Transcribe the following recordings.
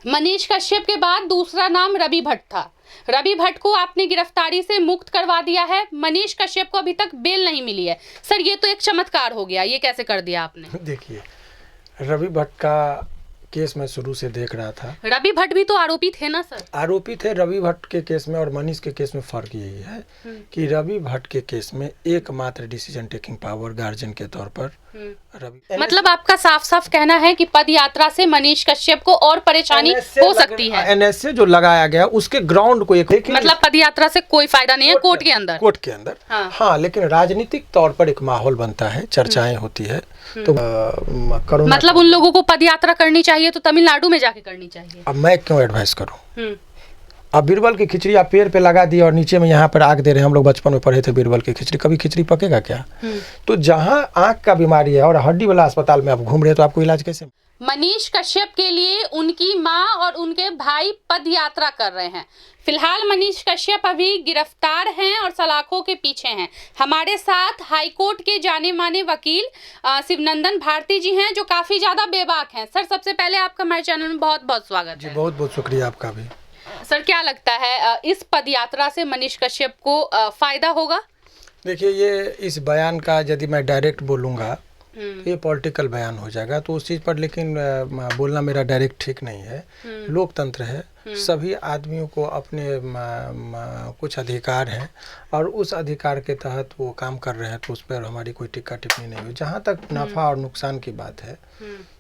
मनीष कश्यप के बाद दूसरा नाम रवि भट्ट था। रवि भट्ट को आपने गिरफ्तारी से मुक्त करवा दिया है। मनीष कश्यप को अभी तक बेल नहीं मिली है। सर, ये तो एक चमत्कार हो गया, ये कैसे कर दिया आपने? देखिए, रवि भट्ट का केस मैं शुरू से देख रहा था। रवि भट्ट भी तो आरोपी थे ना सर? आरोपी थे। रवि भट्ट के केस में और मनीष के केस में फ़र्क यही है कि रवि भट्ट के केस में एकमात्र डिसीजन टेकिंग पावर गार्जियन के तौर पर रवि। मतलब आपका साफ साफ कहना है कि पद यात्रा से मनीष कश्यप को और परेशानी हो सकती है। एनएसए जो लगाया गया उसके ग्राउंड को एक मतलब पद यात्रा से कोई फायदा नहीं है कोर्ट के अंदर। हाँ, लेकिन राजनीतिक तौर पर एक माहौल बनता है, चर्चाएं होती है। तो मतलब उन लोगों को पद यात्रा करनी चाहिए तो तमिलनाडु में जाके करनी चाहिए। अब मैं क्यों एडवाइस करूं? अब बीरबल की खिचड़ी आप पेड़ पे लगा दी और नीचे में यहाँ पर आग दे रहे हैं। हम लोग बचपन में पढ़े थे बीरबल की खिचड़ी, कभी खिचड़ी पकेगा क्या? तो जहाँ आँख का बीमारी है और हड्डी वाला अस्पताल में आप घूम रहे हैं तो आपको इलाज कैसे? मनीष कश्यप के लिए उनकी मां और उनके भाई पद यात्रा कर रहे हैं। फिलहाल मनीष कश्यप अभी गिरफ्तार हैं और सलाखों के पीछे हैं। हमारे साथ हाईकोर्ट के जाने माने वकील शिवनंदन भारती जी हैं, जो काफी ज्यादा बेबाक हैं। सर, सबसे पहले आपका हमारे चैनल में बहुत बहुत स्वागत है। बहुत बहुत शुक्रिया आपका भी। सर, क्या लगता है इस पद यात्रा से मनीष कश्यप को फायदा होगा? देखिए, ये इस बयान का यदि मैं डायरेक्ट बोलूँगा तो ये पॉलिटिकल बयान हो जाएगा, तो उस चीज़ पर लेकिन बोलना मेरा डायरेक्ट ठीक नहीं है। लोकतंत्र है, सभी आदमियों को अपने कुछ अधिकार हैं और उस अधिकार के तहत वो काम कर रहे हैं, तो उस पर हमारी कोई टिक्का टिप्पणी नहीं हुई। जहाँ तक नफ़ा और नुकसान की बात है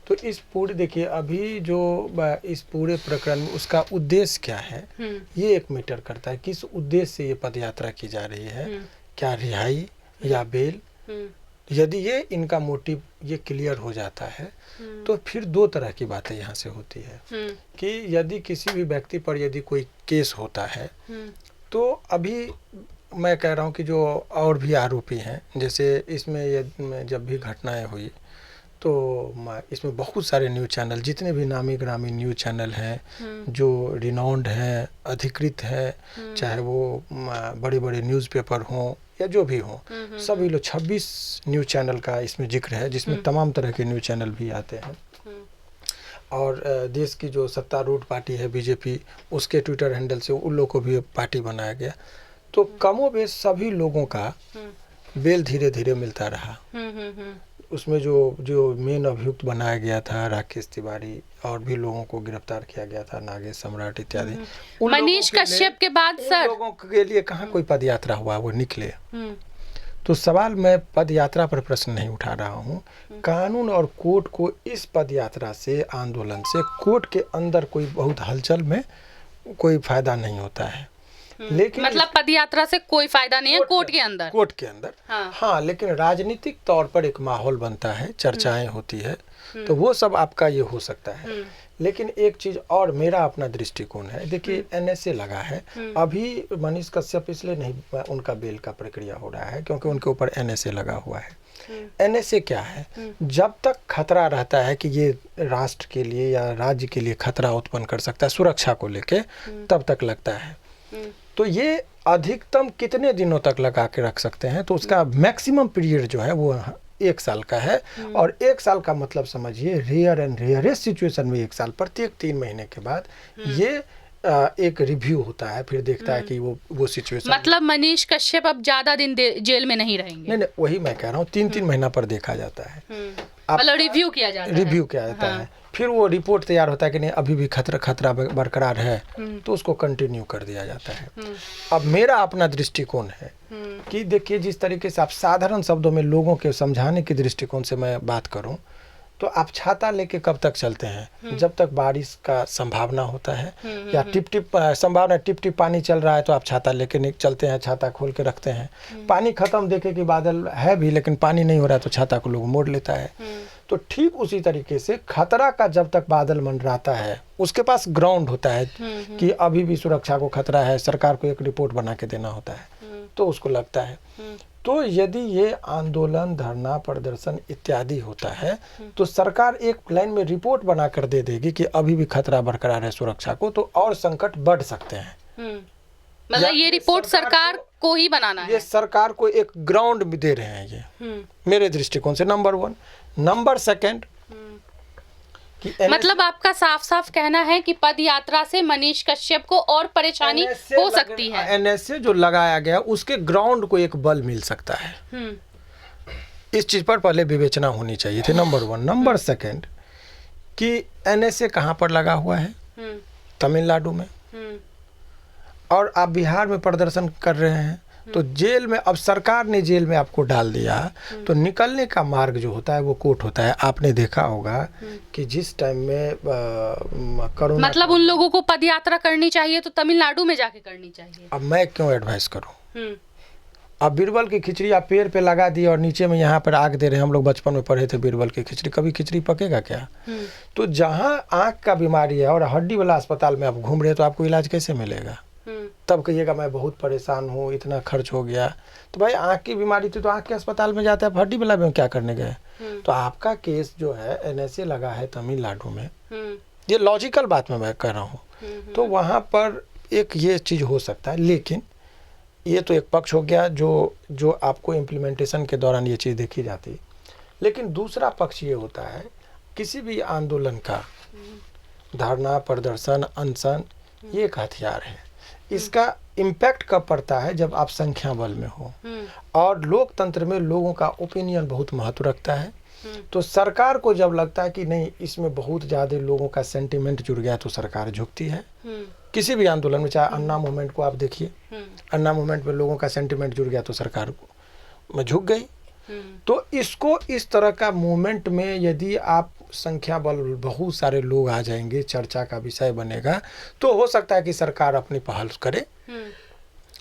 तो इस पूरे, देखिए अभी जो इस पूरे प्रकरण में उसका उद्देश्य क्या है ये एक मैटर करता है। किस उद्देश्य से ये पद यात्रा की जा रही है, क्या रिहाई या बेल? यदि ये इनका मोटिव ये क्लियर हो जाता है तो फिर दो तरह की बातें यहाँ से होती है कि यदि किसी भी व्यक्ति पर यदि कोई केस होता है तो अभी मैं कह रहा हूँ कि जो और भी आरोपी हैं, जैसे इसमें जब भी घटनाएं हुई तो इसमें बहुत सारे न्यूज़ चैनल, जितने भी नामी ग्रामी न्यूज़ चैनल हैं जो रिनाउंड हैं, अधिकृत हैं, चाहे वो बड़े बड़े न्यूज़पेपर हों या जो भी हों, सभी लोग 26 न्यूज़ चैनल का इसमें जिक्र है, जिसमें तमाम तरह के न्यूज़ चैनल भी आते हैं। और देश की जो सत्तारूढ़ पार्टी है बीजेपी, उसके ट्विटर हैंडल से उन लोगों को भी पार्टी बनाया गया। तो कमोबेश सभी लोगों का बेल धीरे धीरे मिलता रहा। उसमें जो मेन अभियुक्त बनाया गया था राकेश तिवारी, और भी लोगों को गिरफ्तार किया गया था, नागेश सम्राट इत्यादि। मनीष कश्यप के बाद सर लोगों के लिए कहाँ कोई पद यात्रा हुआ, वो निकले। तो सवाल, मैं पद यात्रा पर प्रश्न नहीं उठा रहा हूँ। कानून और कोर्ट को इस पद यात्रा से, आंदोलन से कोर्ट के अंदर कोई बहुत हलचल में कोई फायदा नहीं होता है। लेकिन मतलब पद यात्रा से कोई फायदा नहीं है कोर्ट के अंदर। हाँ, लेकिन राजनीतिक तौर पर एक माहौल बनता है, चर्चाएं होती है, तो वो सब आपका ये हो सकता है। लेकिन एक चीज और मेरा अपना दृष्टिकोण है। देखिए, एनएसए लगा है। अभी मनीष कश्यप इसलिए नहीं उनका बेल का प्रक्रिया हो रहा है क्योंकि उनके ऊपर एनएसए लगा हुआ है। एनएसए क्या है? जब तक खतरा रहता है कि ये राष्ट्र के लिए या राज्य के लिए खतरा उत्पन्न कर सकता है सुरक्षा को लेके, तब तक लगता है। तो ये अधिकतम कितने दिनों तक लगा के रख सकते हैं? तो उसका मैक्सिमम पीरियड जो है वो 1 साल का है। और 1 साल का मतलब समझिए, रेयर एंड रेयरेस्ट सिचुएशन में 1 साल, प्रत्येक 3 महीने के बाद ये एक रिव्यू होता है, फिर देखता है कि वो सिचुएशन। मतलब मनीष कश्यप अब ज्यादा दिन जेल में नहीं रहेंगे? नहीं, वही मैं कह रहा हूँ, 3-3 महीना पर देखा जाता है। मतलब रिव्यू किया जाता है। फिर वो रिपोर्ट तैयार होता है कि नहीं अभी भी खतरा बरकरार है, तो उसको कंटिन्यू कर दिया जाता है। अब मेरा अपना दृष्टिकोण है कि देखिए, जिस तरीके से आप साधारण शब्दों में लोगों के समझाने के दृष्टिकोण से मैं बात करूं, तो आप छाता लेके कब तक चलते हैं? जब तक बारिश का संभावना होता है या टिप टिप पानी चल रहा है तो आप छाता लेके चलते हैं, छाता खोल के रखते हैं। पानी खत्म, देखे कि बादल है भी लेकिन पानी नहीं हो रहा है तो छाता को लोग मोड़ लेता है। तो ठीक उसी तरीके से खतरा का जब तक बादल मंडराता है, उसके पास ग्राउंड होता है कि अभी भी सुरक्षा को खतरा है, सरकार को एक रिपोर्ट बना के देना होता है, तो उसको लगता है। तो यदि ये आंदोलन, धरना, प्रदर्शन इत्यादि होता है तो सरकार एक लाइन में रिपोर्ट बना कर दे देगी कि अभी भी खतरा बरकरार है सुरक्षा को, तो और संकट बढ़ सकते हैं। मतलब ये रिपोर्ट सरकार को ही बनाना है। ये सरकार को एक ग्राउंड भी दे रहे हैं ये, मेरे दृष्टिकोण से, नंबर 1। नंबर 2, कि मतलब आपका साफ साफ कहना है कि पद यात्रा से मनीष कश्यप को और परेशानी हो सकती है। NSA जो लगाया गया उसके ग्राउंड को एक बल मिल सकता है। इस चीज पर पहले विवेचना होनी चाहिए थी, नंबर 1। नंबर 2 कि NSA कहाँ पर लगा हुआ है? तमिलनाडु में। और आप बिहार में प्रदर्शन कर रहे हैं तो जेल में, अब सरकार ने जेल में आपको डाल दिया तो निकलने का मार्ग जो होता है वो कोर्ट होता है। आपने देखा होगा कि जिस टाइम में कोरोना, मतलब उन लोगों को पद यात्रा करनी चाहिए तो तमिलनाडु में जाके करनी चाहिए। अब मैं क्यों एडवाइस करूं? अब बीरबल की खिचड़ी आप पेड़ पे लगा दिए और नीचे में यहाँ पर आग दे रहे हैं। हम लोग बचपन में पढ़े थे बीरबल की खिचड़ी, कभी खिचड़ी पकेगा क्या? तो जहाँ आँख का बीमारी है और हड्डी वाला अस्पताल में आप घूम रहे हैं तो आपको इलाज कैसे मिलेगा? तब कहिएगा मैं बहुत परेशान हूँ, इतना खर्च हो गया। तो भाई आँख की बीमारी थी तो आँख के अस्पताल में जाते हैं, हड्डी वाला में क्या करने गए? तो आपका केस जो है NSA लगा है तमिलनाडु में, ये लॉजिकल बात में मैं कह रहा हूँ। तो वहाँ पर एक ये चीज़ हो सकता है, लेकिन ये तो एक पक्ष हो गया जो आपको इम्प्लीमेंटेशन के दौरान ये चीज़ देखी जाती। लेकिन दूसरा पक्ष ये होता है, किसी भी आंदोलन का धरना, प्रदर्शन, अनशन ये एक हथियार है। इसका इम्पैक्ट कब पड़ता है? जब आप संख्या बल में हो। और लोकतंत्र में लोगों का ओपिनियन बहुत महत्व रखता है। तो सरकार को जब लगता है कि नहीं, इसमें बहुत ज़्यादा लोगों का सेंटिमेंट जुड़ गया, तो सरकार झुकती है। किसी भी आंदोलन में, चाहे अन्ना मूवमेंट को आप देखिए, अन्ना मूवमेंट में लोगों का सेंटिमेंट जुड़ गया तो सरकार में झुक गई। तो इसको, इस तरह का मूवमेंट में यदि आप संख्या बल बहुत सारे लोग आ जाएंगे, चर्चा का विषय बनेगा, तो हो सकता है कि सरकार अपनी पहल करे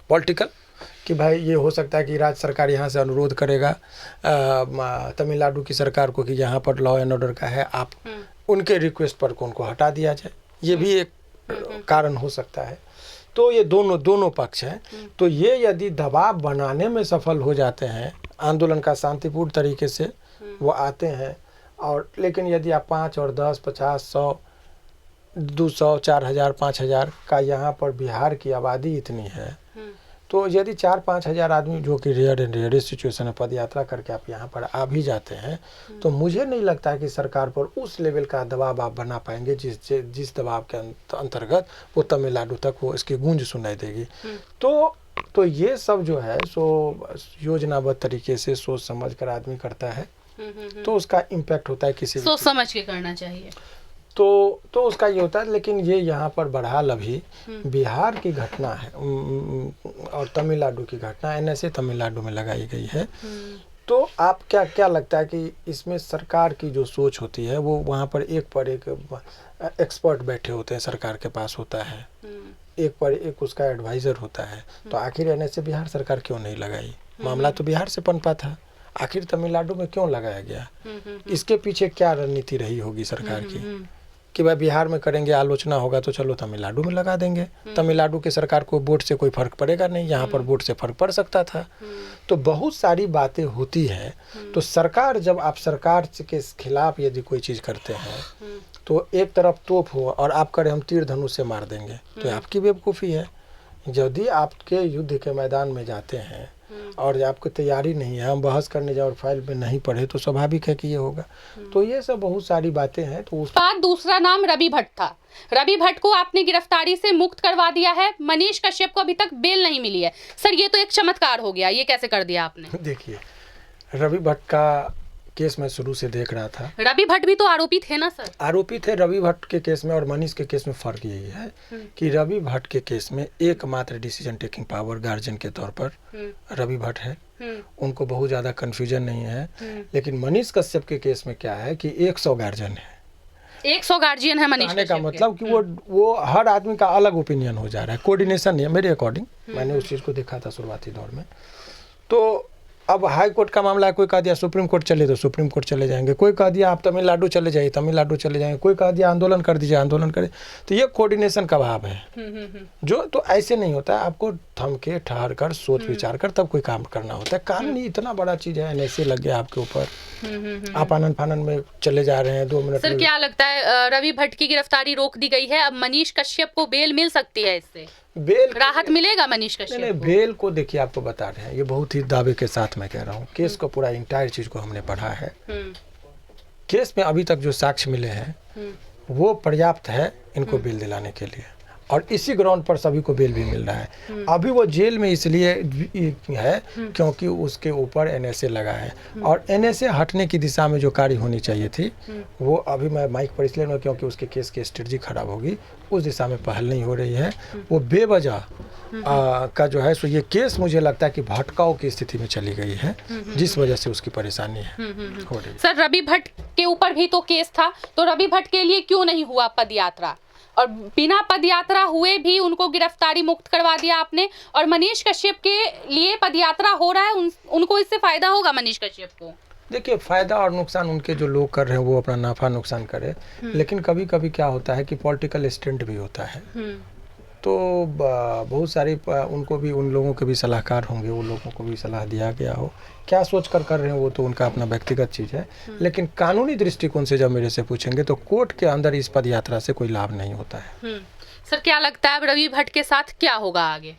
पॉलिटिकल, कि भाई ये हो सकता है कि राज्य सरकार यहाँ से अनुरोध करेगा तमिलनाडु की सरकार को कि यहाँ पर लॉ एंड ऑर्डर का है, आप उनके रिक्वेस्ट पर उनको हटा दिया जाए। ये भी एक कारण हो सकता है। तो ये दोनों पक्ष हैं। तो ये यदि दबाव बनाने में सफल हो जाते हैं, आंदोलन का शांतिपूर्ण तरीके से वो आते हैं, और लेकिन यदि आप 5 और 10, 50, 100, 200, 4000, 5000 का यहाँ पर बिहार की आबादी इतनी है, तो यदि 4-5 हज़ार आदमी, जो कि रेयर सिचुएशन है, पद यात्रा करके आप यहाँ पर आ भी जाते हैं, तो मुझे नहीं लगता है कि सरकार पर उस लेवल का दबाव आप बना पाएंगे जिस दबाव के अंतर्गत वो तमिलनाडु तक वो इसकी गूंज सुनाई देगी। तो ये सब जो है सो योजनाबद्ध तरीके से सोच समझ कर आदमी करता है, तो उसका इम्पैक्ट होता है। किसी सोच समझ के करना चाहिए। तो उसका ये होता है। लेकिन ये यहाँ पर बहरहाल अभी बिहार की घटना है और तमिलनाडु की घटना NSA तमिलनाडु में लगाई गई है। तो आप क्या लगता है कि इसमें सरकार की जो सोच होती है वो वहाँ पर एक एक्सपर्ट बैठे होते हैं, सरकार के पास होता है, एक पर एक उसका एडवाइज़र होता है। तो आखिर NSA बिहार सरकार क्यों नहीं लगाई? मामला तो बिहार से पनपा था, आखिर तमिलनाडु में क्यों लगाया गया? इसके पीछे क्या रणनीति रही होगी सरकार की कि भाई बिहार में करेंगे, आलोचना होगा तो चलो तमिलनाडु में लगा देंगे। तमिलनाडु की सरकार को वोट से कोई फर्क पड़ेगा नहीं, यहाँ पर वोट से फर्क पड़ सकता था। तो बहुत सारी बातें होती है। तो सरकार, जब आप सरकार के खिलाफ यदि कोई चीज़ करते हैं तो एक तरफ तोप हो और आप करें हम तीर धनुष से मार देंगे, तो आपकी बेवकूफ़ी है। यदि आपके युद्ध के मैदान में जाते हैं और आपको तैयारी नहीं है, हम बहस करने जाओ और फाइल में नहीं पढ़े, तो स्वाभाविक है कि ये होगा। तो ये सब बहुत सारी बातें हैं। तो उसका दूसरा नाम रवि भट्ट था। रवि भट्ट को आपने गिरफ्तारी से मुक्त करवा दिया है। मनीष कश्यप को अभी तक बेल नहीं मिली है। सर, ये तो एक चमत्कार हो गया, ये कैसे कर दिया आपने? देखिए, रवि भट्ट का केस मैं शुरू से देख रहा था। रवि भट्ट भी तो आरोपी थे ना सर? आरोपी थे। रवि भट्ट के केस में और मनीष के केस में फ़र्क यही है कि रवि भट्ट के केस में एकमात्र डिसीजन टेकिंग पावर गार्जियन के तौर पर रवि भट्ट है। उनको बहुत ज़्यादा कन्फ्यूजन नहीं है। लेकिन मनीष कश्यप के केस में क्या है कि 100 गार्जियन है। 100 गार्जियन है मनीष कश्यप का मतलब कि वो हर आदमी का अलग ओपिनियन हो जा रहा है, कोऑर्डिनेशन नहीं है मेरे अकॉर्डिंग। मैंने उस चीज़ को देखा था शुरुआती दौर में। तो अब हाई कोर्ट का मामला है, कोई कह दिया सुप्रीम कोर्ट चले तो सुप्रीम कोर्ट चले जाएंगे, कोई कह दिया आप तमिलनाडु चले जाइए, तमिलनाडु चले जाएंगे, कोई कह दिया आंदोलन कर दीजिए, आंदोलन करें। तो ये कोऑर्डिनेशन का अभाव है जो, तो ऐसे नहीं होता है। आपको थम के ठहर कर सोच विचार कर तब कोई काम करना होता है। कानून ही इतना बड़ा चीज़ है, NSA लग गया आपके ऊपर, आप आनंद फानन में चले जा रहे हैं 2 मिनट। सर, क्या लगता है रवि भट्ट की गिरफ्तारी रोक दी गई है, अब मनीष कश्यप को बेल मिल सकती है? इससे बेल राहत मिलेगा मनीष कश्यप? नहीं, बेल को देखिए, आपको बता रहे हैं, ये बहुत ही दावे के साथ मैं कह रहा हूँ। केस को पूरा इंटायर चीज़ को हमने पढ़ा है। केस में अभी तक जो साक्ष्य मिले हैं वो पर्याप्त है इनको बेल दिलाने के लिए, और इसी ग्राउंड पर सभी को बेल भी मिल रहा है। अभी वो जेल में इसलिए है क्योंकि उसके ऊपर एनएसए लगा है, और एनएसए हटने की दिशा में जो कार्य होनी चाहिए थी वो अभी मैं माइक पर इसलिए नहीं, क्योंकि उसके केस की स्ट्रेटजी खराब होगी, उस दिशा में पहल नहीं हो रही है। वो बेवजह का जो है सो ये केस मुझे लगता है कि भटकाव की स्थिति में चली गई है, जिस वजह से उसकी परेशानी है हो रही है। सर, रवि भट्ट के ऊपर भी तो केस था, तो रवि भट्ट के लिए क्यों नहीं हुआ पद यात्रा, और बिना पद यात्रा हुए भी उनको गिरफ्तारी मुक्त करवा दिया आपने, और मनीष कश्यप के लिए पद यात्रा हो रहा है, उनको इससे फायदा होगा मनीष कश्यप को? देखिए, फायदा और नुकसान उनके जो लोग कर रहे हैं वो अपना नाफा नुकसान करे, लेकिन कभी कभी क्या होता है कि पॉलिटिकल स्टंट भी होता है, तो बहुत सारी उनको भी, उन लोगों के भी सलाहकार होंगे, उन लोगों को भी सलाह दिया गया हो, क्या सोच कर रहे हैं वो तो उनका अपना व्यक्तिगत चीज़ है। लेकिन कानूनी दृष्टिकोण से जब मेरे से पूछेंगे तो कोर्ट के अंदर इस पद यात्रा से कोई लाभ नहीं होता है। सर, क्या लगता है रवि भट्ट के साथ क्या होगा आगे?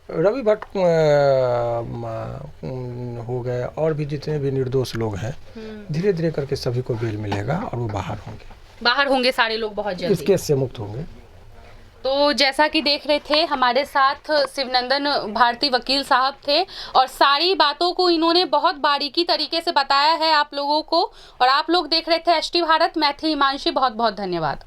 रवि भट्ट हो गए और भी जितने भी निर्दोष लोग हैं, धीरे धीरे करके सभी को बेल मिलेगा और वो बाहर होंगे सारे लोग बहुत जल्दी इस केस से मुक्त होंगे। तो जैसा कि देख रहे थे, हमारे साथ शिवनंदन भारती वकील साहब थे, और सारी बातों को इन्होंने बहुत बारीकी तरीके से बताया है आप लोगों को, और आप लोग देख रहे थे एचटी भारत। मैं थी हिमांशी, बहुत बहुत धन्यवाद।